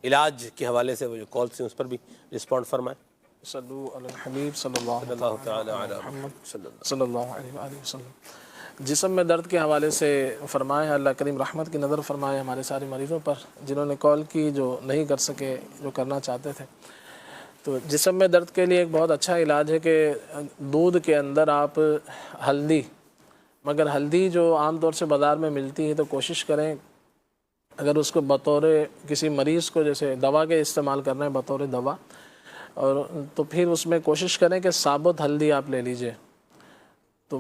علاج کے حوالے سے وہ جو کال سے اس پر بھی رسپونڈ فرمائیں۔ صلو علی الحبیب صلی اللہ تعالی علی محمد محمد صلی اللہ علیہ وآلہ وسلم۔ جسم میں درد کے حوالے سے فرمائے، اللہ کریم رحمت کی نظر فرمائے ہمارے سارے مریضوں پر جنہوں نے کال کی، جو نہیں کر سکے، جو کرنا چاہتے تھے۔ تو جسم میں درد کے لیے ایک بہت اچھا علاج ہے کہ دودھ کے اندر آپ ہلدی، مگر ہلدی جو عام طور سے بازار میں ملتی ہے تو کوشش کریں اگر اس کو بطور کسی مریض کو جیسے دوا کے استعمال کرنا ہے بطور دوا، اور تو پھر اس میں کوشش کریں کہ ثابت ہلدی آپ لے لیجئے، تو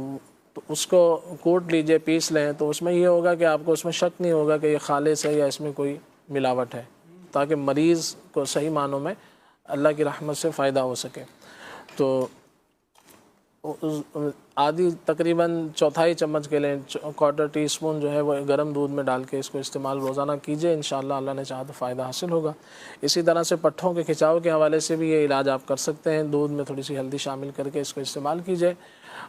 اس کو کوٹ لیجئے، پیس لیں، تو اس میں یہ ہوگا کہ آپ کو اس میں شک نہیں ہوگا کہ یہ خالص ہے یا اس میں کوئی ملاوٹ ہے، تاکہ مریض کو صحیح معنوں میں اللہ کی رحمت سے فائدہ ہو سکے۔ تو آدھی تقریباً چوتھائی چمچ کے لیں، کوارٹر ٹی اسپون جو ہے وہ گرم دودھ میں ڈال کے اس کو استعمال روزانہ کیجئے، انشاءاللہ اللہ نے چاہا تو فائدہ حاصل ہوگا۔ اسی طرح سے پٹھوں کے کھچاؤ کے حوالے سے بھی یہ علاج آپ کر سکتے ہیں، دودھ میں تھوڑی سی ہلدی شامل کر کے اس کو استعمال کیجئے،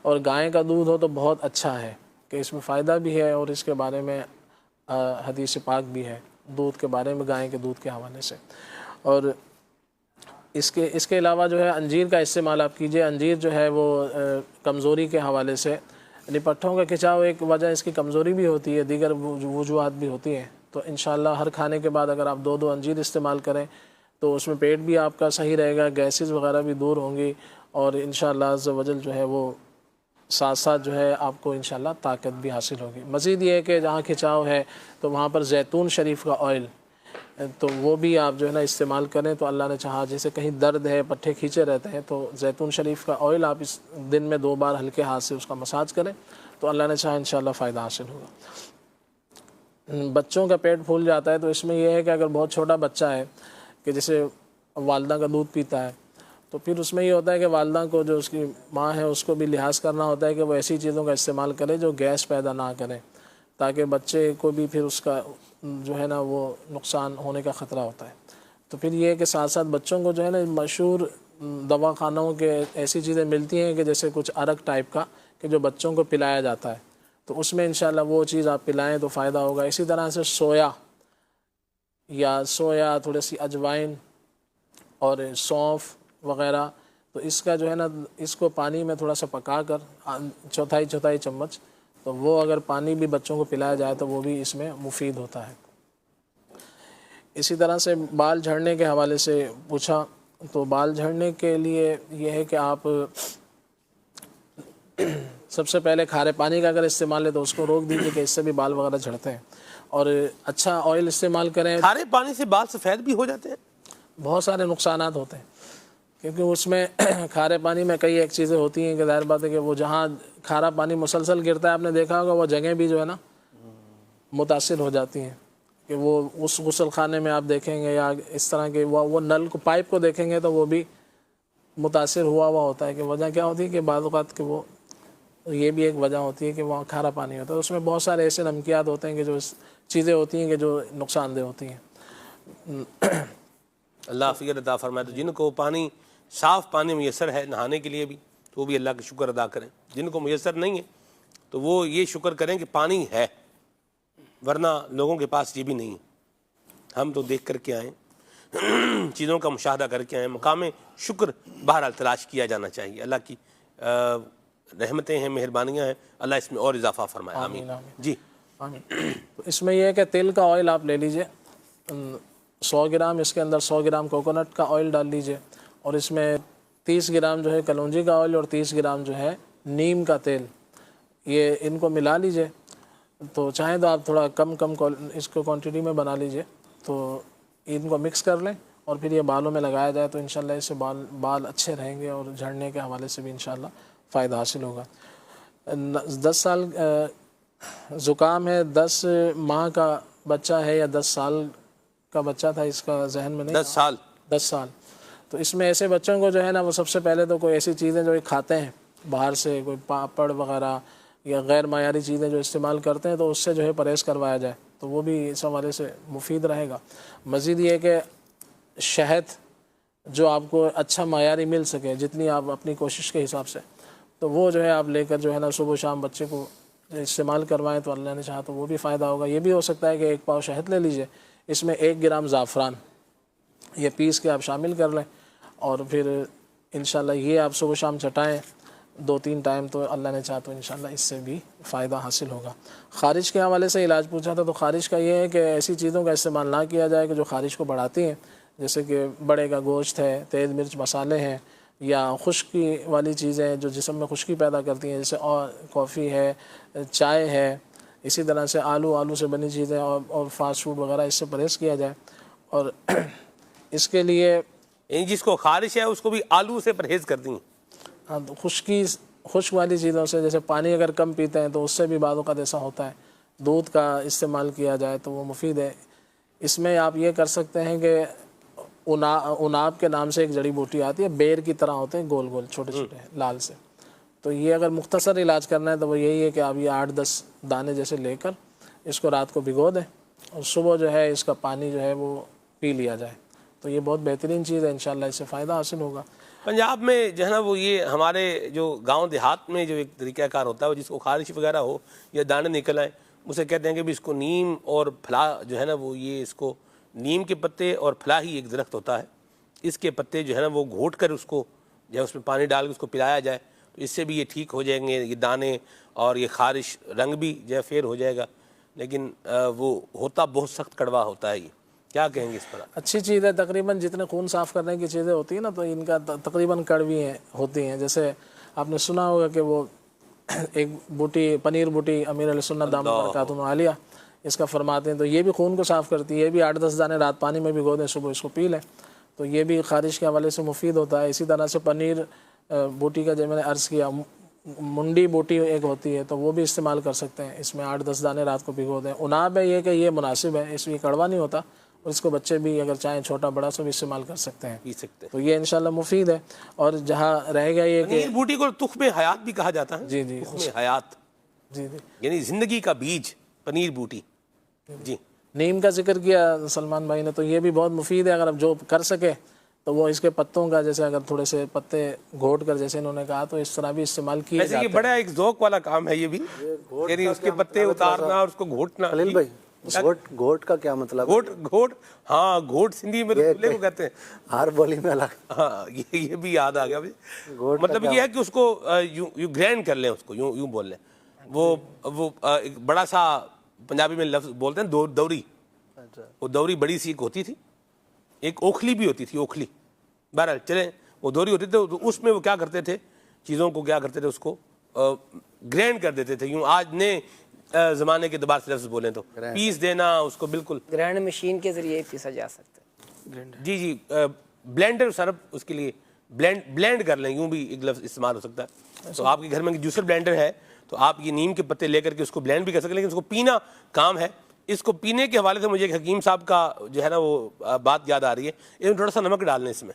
اور گائے کا دودھ ہو تو بہت اچھا ہے کہ اس میں فائدہ بھی ہے، اور اس کے بارے میں حدیث پاک بھی ہے دودھ کے بارے میں، گائے کے دودھ کے حوالے سے۔ اور اس کے علاوہ جو ہے انجیر کا استعمال آپ کیجئے۔ انجیر جو ہے وہ کمزوری کے حوالے سے، یعنی پٹھوں کا کھچاؤ ایک وجہ اس کی کمزوری بھی ہوتی ہے، دیگر وجوہات بھی ہوتی ہیں، تو انشاءاللہ ہر کھانے کے بعد اگر آپ 2 انجیر استعمال کریں تو اس میں پیٹ بھی آپ کا صحیح رہے گا، گیسز وغیرہ بھی دور ہوں گی، اور انشاءاللہ عز و جل جو ہے وہ ساتھ ساتھ جو ہے آپ کو انشاءاللہ طاقت بھی حاصل ہوگی۔ مزید یہ ہے کہ جہاں کھچاؤ ہے تو وہاں پر زیتون شریف کا آئل، تو وہ بھی آپ جو ہے نا استعمال کریں تو اللہ نے چاہا، جیسے کہیں درد ہے، پٹھے کھینچے رہتے ہیں، تو زیتون شریف کا آئل آپ اس دن میں 2 بار ہلکے ہاتھ سے اس کا مساج کریں تو اللہ نے چاہا انشاءاللہ فائدہ حاصل ہوگا۔ بچوں کا پیٹ پھول جاتا ہے تو اس میں یہ ہے کہ اگر بہت چھوٹا بچہ ہے کہ جیسے والدہ کا دودھ پیتا ہے، تو پھر اس میں یہ ہوتا ہے کہ والدہ کو، جو اس کی ماں ہے، اس کو بھی لحاظ کرنا ہوتا ہے کہ وہ ایسی چیزوں کا استعمال کرے جو گیس پیدا نہ کریں، تاکہ بچے کو بھی پھر اس کا جو ہے نا وہ نقصان ہونے کا خطرہ ہوتا ہے۔ تو پھر یہ ہے کہ ساتھ ساتھ بچوں کو جو ہے نا مشہور دواخانوں کے ایسی چیزیں ملتی ہیں کہ جیسے کچھ عرق ٹائپ کا کہ جو بچوں کو پلایا جاتا ہے، تو اس میں انشاءاللہ وہ چیز آپ پلائیں تو فائدہ ہوگا۔ اسی طرح سے سویا، تھوڑی سی اجوائن اور سونف وغیرہ، تو اس کا جو ہے نا اس کو پانی میں تھوڑا سا پکا کر چوتھائی چمچ، تو وہ اگر پانی بھی بچوں کو پلایا جائے تو وہ بھی اس میں مفید ہوتا ہے۔ اسی طرح سے بال جھڑنے کے حوالے سے پوچھا، تو بال جھڑنے کے لیے یہ ہے کہ آپ سب سے پہلے کھارے پانی کا اگر استعمال ہے تو اس کو روک دیجیے کہ اس سے بھی بال وغیرہ جھڑتے ہیں، اور اچھا آئل استعمال کریں۔ کھارے پانی سے بال سفید بھی ہو جاتے ہیں؟ بہت سارے نقصانات ہوتے ہیں، کیونکہ اس میں کھارے پانی میں کئی ایک چیزیں ہوتی ہیں کہ ظاہر بات ہے کہ وہ جہاں کھارا پانی مسلسل گرتا ہے، آپ نے دیکھا ہوگا وہ جگہیں بھی جو ہے نا متاثر ہو جاتی ہیں، کہ وہ اس غسل خانے میں آپ دیکھیں گے یا اس طرح کے وہ نل کو، پائپ کو دیکھیں گے تو وہ بھی متاثر ہوا ہوتا ہے، کہ وجہ کیا ہوتی ہے کہ بعض اوقات کہ وہ یہ بھی ایک وجہ ہوتی ہے کہ وہاں کھارا پانی ہوتا ہے، اس میں بہت سارے ایسے نمکیات ہوتے ہیں کہ جو چیزیں ہوتی ہیں کہ جو نقصان دہ ہوتی ہیں۔ اللہ عافیت عطا فرمائے۔ تو جن کو پانی، صاف پانی میسر ہے نہانے کے لیے بھی، تو وہ بھی اللہ کا شکر ادا کریں۔ جن کو میسر نہیں ہے تو وہ یہ شکر کریں کہ پانی ہے، ورنہ لوگوں کے پاس یہ بھی نہیں ہے۔ ہم تو دیکھ کر کے آئیں، چیزوں کا مشاہدہ کر کے آئیں، مقام شکر بہرحال تلاش کیا جانا چاہیے۔ اللہ کی رحمتیں ہیں، مہربانیاں ہیں، اللہ اس میں اور اضافہ فرمائے، آمین۔ جی آمین۔ تو اس میں یہ ہے کہ تیل کا آئل آپ لے لیجئے، 100 گرام، اس کے اندر 100 گرام کوکونٹ کا آئل ڈال لیجئے، اور اس میں 30 گرام جو ہے کلونجی کا آئل اور 30 گرام جو ہے نیم کا تیل، یہ ان کو ملا لیجئے۔ تو چاہیں تو آپ تھوڑا کم اس کو کوانٹٹی میں بنا لیجئے، تو ان کو مکس کر لیں اور پھر یہ بالوں میں لگایا جائے تو انشاءاللہ اس سے بال اچھے رہیں گے، اور جھڑنے کے حوالے سے بھی انشاءاللہ فائدہ حاصل ہوگا۔ 10 سال زکام ہے، 10 ماہ کا بچہ ہے یا 10 سال کا بچہ تھا، اس کا ذہن میں نہیں، 10 سال، تو اس میں ایسے بچوں کو جو ہے نا وہ سب سے پہلے تو کوئی ایسی چیزیں جو کھاتے ہیں باہر سے، کوئی پاپڑ وغیرہ یا غیر معیاری چیزیں جو استعمال کرتے ہیں، تو اس سے جو ہے پرہیز کروایا جائے تو وہ بھی اس حوالے سے مفید رہے گا۔ مزید یہ کہ شہد جو آپ کو اچھا معیاری مل سکے، جتنی آپ اپنی کوشش کے حساب سے، تو وہ جو ہے آپ لے کر جو ہے نا صبح و شام بچے کو استعمال کروائیں تو اللہ نے چاہا تو وہ بھی فائدہ ہوگا۔ یہ بھی ہو سکتا ہے کہ 1 پاؤ شہد لے لیجئے، اس میں 1 گرام زعفران یہ پیس کے آپ شامل کر لیں اور پھر انشاءاللہ یہ آپ صبح شام چٹائیں 2-3 ٹائم، تو اللہ نے چاہا تو انشاءاللہ اس سے بھی فائدہ حاصل ہوگا۔ خارش کے حوالے سے علاج پوچھا تھا، تو خارش کا یہ ہے کہ ایسی چیزوں کا استعمال نہ کیا جائے کہ جو خارش کو بڑھاتی ہیں، جیسے کہ بڑے کا گوشت ہے، تیز مرچ مسالے ہیں، یا خشکی والی چیزیں جو جسم میں خشکی پیدا کرتی ہیں، جیسے اور کافی ہے، چائے ہے، اسی طرح سے آلو سے بنی چیزیں اور فاسٹ فوڈ وغیرہ، اس سے پرہیز کیا جائے۔ اور اس کے لیے جس کو خارش ہے اس کو بھی آلو سے پرہیز کر دیں۔ ہاں، تو خشک والی چیزوں سے، جیسے پانی اگر کم پیتے ہیں تو اس سے بھی بعض اوقات ایسا ہوتا ہے، دودھ کا استعمال کیا جائے تو وہ مفید ہے۔ اس میں آپ یہ کر سکتے ہیں کہ اناب کے نام سے ایک جڑی بوٹی آتی ہے، بیر کی طرح ہوتے ہیں، گول گول چھوٹے چھوٹے لال سے، تو یہ اگر مختصر علاج کرنا ہے تو وہ یہی ہے کہ آپ یہ 8-10 دانے جیسے لے کر اس کو رات کو بھگو دیں اور صبح جو ہے اس کا پانی جو ہے وہ پی لیا جائے، تو یہ بہت بہترین چیز ہے، انشاءاللہ اس سے فائدہ حاصل ہوگا۔ پنجاب میں جو ہے نا وہ یہ ہمارے جو گاؤں دیہات میں جو ایک طریقہ کار ہوتا ہے، وہ جس کو خارش وغیرہ ہو یا دانے نکل آئیں، اسے کہتے ہیں کہ بھی اس کو نیم اور پھلا جو ہے نا وہ یہ اس کو نیم کے پتے اور پھلا ہی ایک درخت ہوتا ہے، اس کے پتے جو ہے نا وہ گھوٹ کر اس کو جو ہے اس میں پانی ڈال کے اس کو پلایا جائے تو اس سے بھی یہ ٹھیک ہو جائیں گے یہ دانے اور یہ خارش، رنگ بھی جو ہے فیر ہو جائے گا، لیکن وہ ہوتا بہت سخت کڑوا ہوتا ہے۔ یہ کیا کہیں گے اس پر؟ اچھی چیز ہے، تقریباً جتنے خون صاف کرنے کی چیزیں ہوتی ہیں نا تو ان کا تقریباً کڑوی ہوتی ہیں۔ جیسے آپ نے سنا ہوگا کہ وہ ایک بوٹی، پنیر بوٹی، امیر علیہ سنت دامت برکاتہ عالیہ اس کا فرماتے ہیں، تو یہ بھی خون کو صاف کرتی ہے، یہ بھی 8-10 دانے رات پانی میں بھگو دیں، صبح اس کو پی لیں تو یہ بھی خارش کے حوالے سے مفید ہوتا ہے۔ اسی طرح سے پنیر بوٹی کا جو میں نے عرض کیا، منڈی بوٹی ایک ہوتی ہے تو وہ بھی استعمال کر سکتے ہیں، اس میں 8-10 دانے رات کو بھگو دیں۔ اناب ہے یہ کہ یہ مناسب ہے، اس میں کڑوا نہیں ہوتا اور اس کو بچے بھی اگر چاہیں چھوٹا بڑا سب استعمال کر سکتے ہیں، پی سکتے ہیں، تو یہ انشاءاللہ مفید ہے۔ اور جہاں رہ گا یہ کہ پنیر بوٹی کو تخم حیات بھی کہا جاتا ہے، جی جی تخم حیات جی جی یعنی زندگی کا بیج، پنیر بوٹی۔ جی، نیم کا ذکر کیا سلمان بھائی نے، تو یہ بھی بہت مفید ہے، اگر اب جو کر سکے تو وہ اس کے پتوں کا جیسے اگر تھوڑے سے پتے گھوٹ کر جیسے انہوں نے کہا تو اس طرح بھی استعمال کیے ویسے یہ بڑا ایک ذوق والا کام ہے یہ بھی، یعنی اس کے پتے اتارنا اور اس کو گھوٹنا۔ خلیل بھائی، گھوٹ کا کیا مطلب؟ گھوٹ، ہاں گھوٹ سندھی میں رسگلے کو کہتے ہیں، ہر بولی میں الگ۔ ہاں یہ بھی یاد آ گیا مطلب یہ ہے کہ اس کو یوں گرینڈ کر لیں، اس کو یوں بول لیں، وہ ایک بڑا سا پنجابی میں لفظ بولتے ہیں دوری، وہ دوری بڑی سی ایک ہوتی تھی، ایک اوکھلی بھی ہوتی تھی، اوکھلی، بہرحال چلیں وہ دوری ہوتی تھی تو اس میں وہ کیا کرتے تھے، چیزوں کو کیا کرتے تھے، اس کو گرینڈ کر دیتے تھے، یوں آج نئے زمانے کے اعتبار سے لفظ بولیں تو پیس دینا اس کو، بالکل گرینڈ مشین کے ذریعے پیسا جا سکتا ہے۔ جی بلینڈر سرب اس کے لیے بلینڈ کر لیں، یوں بھی ایک لفظ استعمال ہو سکتا ہے۔ تو آپ کے گھر میں جوسر بلینڈر ہے تو آپ یہ نیم کے پتے لے کر کے اس کو بلینڈ بھی کر سکتے ہیں، لیکن اس کو پینا کام ہے۔ اس کو پینے کے حوالے سے مجھے ایک حکیم صاحب کا جو ہے نا وہ بات یاد آ رہی ہے، اس میں تھوڑا سا نمک ڈال لیں، اس میں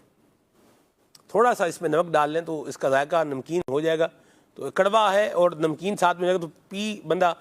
تھوڑا سا اس میں نمک ڈال لیں تو اس کا ذائقہ نمکین ہو جائے گا، تو کڑوا ہے اور نمکین ساتھ میں جائے گا تو بندہ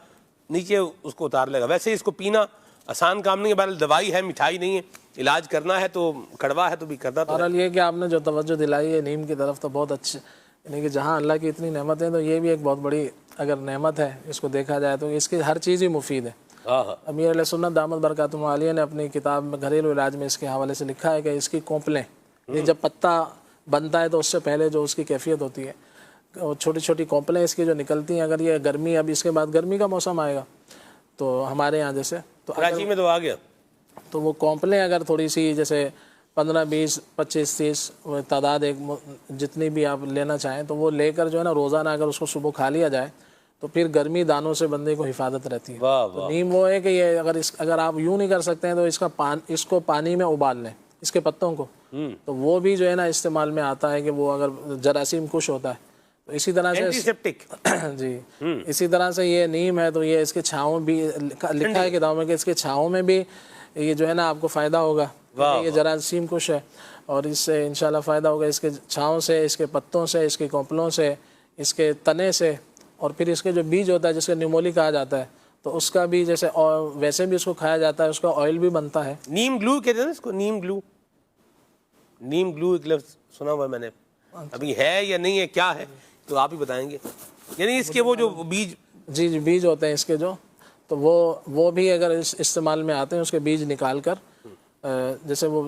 نیچے اس کو اتار لے گا۔ ویسے اس کو پینا آسان کام نہیں ہے، بہرحال دوائی ہے، مٹھائی نہیں ہے، علاج کرنا ہے تو کڑوا ہے تو بھی کرنا تو ہے۔ بہرحال یہ کہ آپ نے جو توجہ دلائی ہے نیم کی طرف تو بہت اچھی، یعنی کہ جہاں اللہ کی اتنی نعمت ہے تو یہ بھی ایک بہت بڑی اگر نعمت ہے، اس کو دیکھا جائے تو اس کی ہر چیز ہی مفید ہے۔ امیر علیہ سنت دامت برکاتہ عالیہ نے اپنی کتاب میں گھریلو علاج میں اس کے حوالے سے لکھا ہے کہ اس کی کونپلیں، جب پتا بنتا ہے تو اس سے پہلے جو اس کی کیفیت ہوتی ہے، چھوٹی چھوٹی کونپلیں اس کی جو نکلتی ہیں، اگر یہ گرمی، اب اس کے بعد گرمی کا موسم آئے گا تو ہمارے یہاں جیسے کراچی میں تو آ گیا، تو وہ کونپلیں اگر تھوڑی سی جیسے 15 20 25 30 تعداد ایک جتنی بھی آپ لینا چاہیں تو وہ لے کر جو ہے نا روزانہ اگر اس کو صبح کھا لیا جائے تو پھر گرمی دانوں سے بندے کو حفاظت رہتی ہے۔ تو نیم وہ ہے کہ یہ اگر آپ یوں نہیں کر سکتے ہیں تو اس کو پانی میں ابال لیں، اس کے پتوں کو، تو وہ بھی جو ہے نا استعمال میں آتا ہے کہ وہ اگر جراثیم کش ہوتا ہے تو اسی طرح سے اینٹی سیپٹک۔ جی اسی طرح سے یہ نیم ہے تو یہ اس کے چھاؤں بھی لکھا ہے کتابوں میں کہ اس کے چھاؤں میں بھی یہ جو ہے نا آپ کو فائدہ ہوگا، یہ جراثیم کش ہے اور اس سے انشاءاللہ فائدہ ہوگا، اس کے چھاؤں سے، اس کے پتوں سے، اس کی کونپلوں سے، اس کے تنے سے، اور پھر اس کے جو بیج ہوتا ہے جس کو نیمولی کہا جاتا ہے تو اس کا بھی جیسے ویسے بھی اس کو کھایا جاتا ہے، اس کا آئل بھی بنتا ہے۔ نیم گلو کہتے ہیں نا اس کو، نیم گلو، نیم گلو ایک لفظ سنا ہوا میں نے، ابھی ہے یا نہیں ہے کیا ہے تو آپ ہی بتائیں گے، یعنی اس کے وہ جو بیج، جی بیج ہوتے ہیں اس کے جو، تو وہ بھی اگر استعمال میں آتے ہیں، اس کے بیج نکال کر جیسے وہ